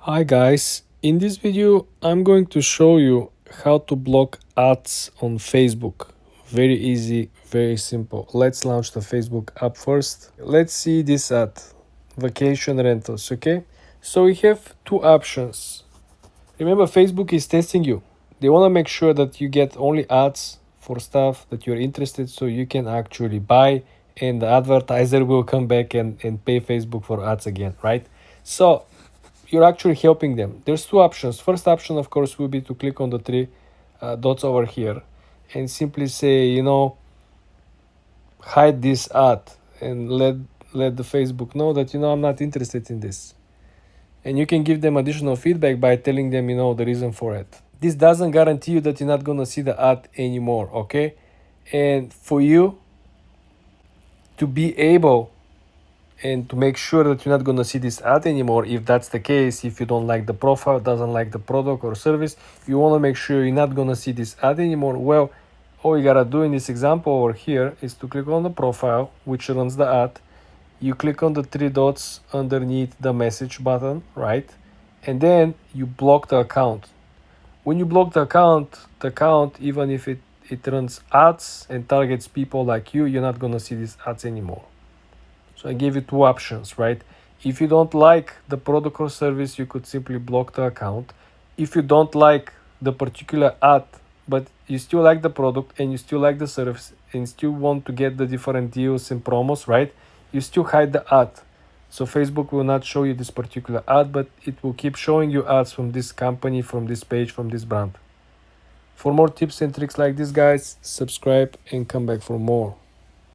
Hi guys, in this video I'm going to show you how to block ads on Facebook. Very easy, very simple. Let's launch the Facebook app first. Let's see this ad, vacation rentals, okay? So we have two options. Remember, Facebook is testing you. They want to make sure that you get only ads for stuff that you're interested so you can actually buy, and the advertiser will come back and pay Facebook for ads again, right? So you're actually helping them. There's two options. First option, of course, will be to click on the three dots over here and simply say, hide this ad and let the Facebook know that, I'm not interested in this. And you can give them additional feedback by telling them, the reason for it. This doesn't guarantee you that you're not going to see the ad anymore, okay? And for you to be able and to make sure that you're not going to see this ad anymore, if that's the case, if you don't like the profile, doesn't like the product or service, you want to make sure you're not going to see this ad anymore. Well, all you gotta do in this example over here is to click on the profile, which runs the ad. You click on the three dots underneath the message button, right? And then you block the account. When you block the account, even if it runs ads and targets people like you, you're not going to see these ads anymore. So I gave you two options, right? If you don't like the product or service, you could simply block the account. If you don't like the particular ad, but you still like the product and you still like the service and still want to get the different deals and promos, right? You still hide the ad. So Facebook will not show you this particular ad, but it will keep showing you ads from this company, from this page, from this brand. For more tips and tricks like this, guys, subscribe and come back for more.